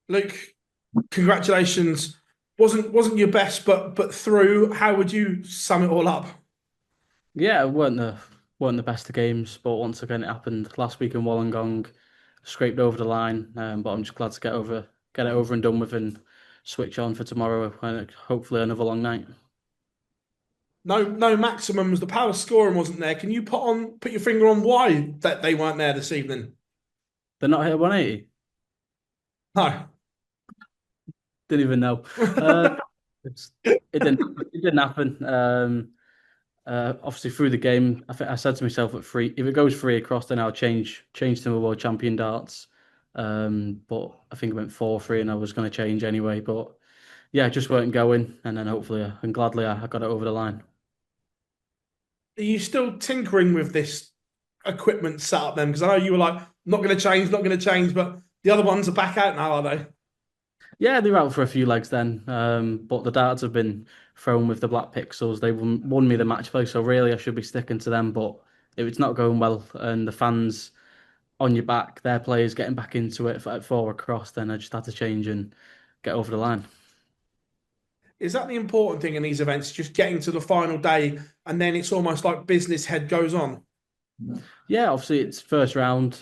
Luke, congratulations. Wasn't your best, but through. How would you sum it all up? Yeah, it weren't the best of games, but once again it happened last week in Wollongong. Scraped over the line, but I'm just glad to get it over and done with, and switch on for tomorrow and hopefully another long night. No maximums. The power scoring wasn't there. Can you put your finger on why that they weren't there this evening? They're not hit 180. No. Didn't even know. Uh, it's, it didn't happen. Obviously through the game, I think I said to myself at three, if it goes three across, then I'll change to a world champion darts. But I think it went 4-3, and I was going to change anyway. But yeah, it just weren't going, and then hopefully and gladly I got it over the line. Are you still tinkering with this equipment setup then? Because I know you were like, not going to change, not going to change, but the other ones are back out now, are they? Yeah, they were out for a few legs then, but the darts have been thrown with the Black Pixels. They won me the match play, so really I should be sticking to them. But if it's not going well and the fans on your back, their players getting back into it at 4 across, then I just had to change and get over the line. Is that the important thing in these events? Just getting to the final day, and then it's almost like business head goes on. Yeah, obviously it's first round.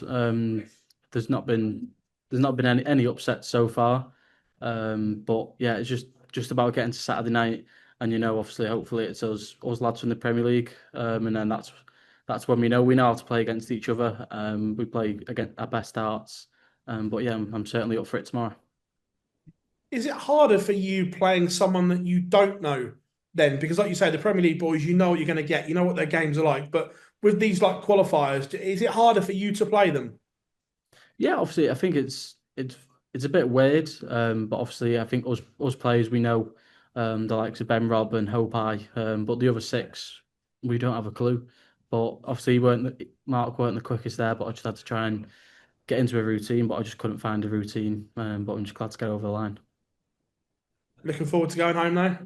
There's not been there's not been any upsets so far. But yeah, it's just about getting to Saturday night, and obviously, hopefully, it's us lads from the Premier League, and then that's when we know how to play against each other. We play against our best starts. But yeah, I'm certainly up for it tomorrow. Is it harder for you playing someone that you don't know then? Because like you say, the Premier League boys, you know what you're going to get, you know what their games are like. But with these like qualifiers, is it harder for you to play them? Yeah, obviously, I think it's a bit weird, but obviously, I think us players we know the likes of Ben Robb and Hope but the other six we don't have a clue. But obviously, Mark weren't the quickest there, but I just had to try and get into a routine, but I just couldn't find a routine. But I'm just glad to get over the line. Looking forward to going home now.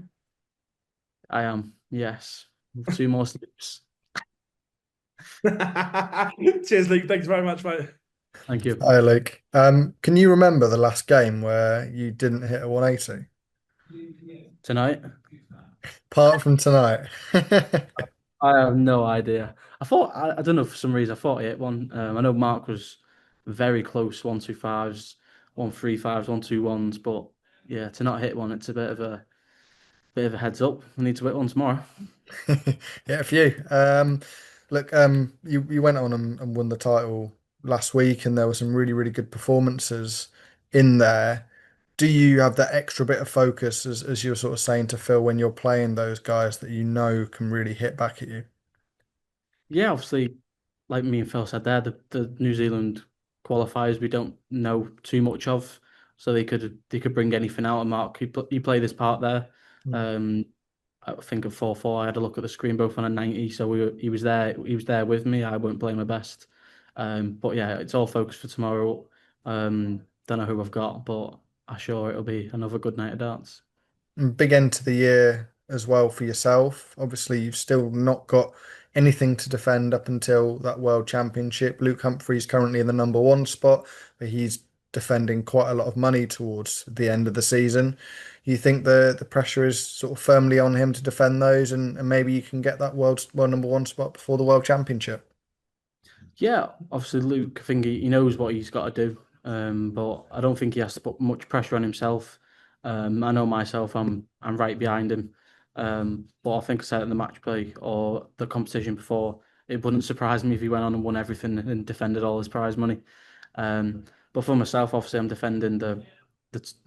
I am, yes, two more sleeps. Cheers, Luke. Thanks very much, mate. Thank you. Hi, Luke. Can you remember the last game where you didn't hit a 180? Tonight. Apart from tonight. I have no idea. I don't know for some reason I thought he hit one. I know Mark was very close, 125s, 135s, 121s, but yeah, to not hit one, it's a bit of a heads up. We need to hit one tomorrow. Yeah, a few. Look, you went on and won the title last week, and there were some really, really good performances in there. Do you have that extra bit of focus, as you're sort of saying to Phil, when you're playing those guys that you know can really hit back at you? Yeah, obviously, like me and Phil said there, the New Zealand qualifiers we don't know too much of, so they could bring anything out. And Mark, you play this part there. Mm. Um, I think at 4-4, I had a look at the screen both on a 90, so he was there with me. I won't play my best. But yeah, it's all focused for tomorrow. Don't know who I've got, but I'm sure it'll be another good night of darts. And big end to the year as well for yourself. Obviously, you've still not got anything to defend up until that World Championship. Luke Humphries currently in the number one spot, but he's defending quite a lot of money towards the end of the season. You think the pressure is sort of firmly on him to defend those, and maybe you can get that world number one spot before the World Championship? Yeah, obviously Luke, I think he knows what he's got to do, but I don't think he has to put much pressure on himself. I know myself, I'm right behind him, but I think I said it in the match play or the competition before, it wouldn't surprise me if he went on and won everything and defended all his prize money. But for myself, obviously, I'm defending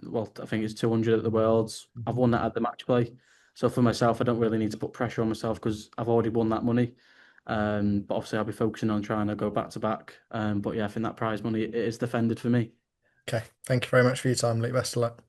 well, I think it's 200 at the Worlds. I've won that at the match play, so for myself, I don't really need to put pressure on myself because I've already won that money. But obviously, I'll be focusing on trying to go back to back. But yeah, I think that prize money it is defended for me. Okay, thank you very much for your time, Luke. Best of luck.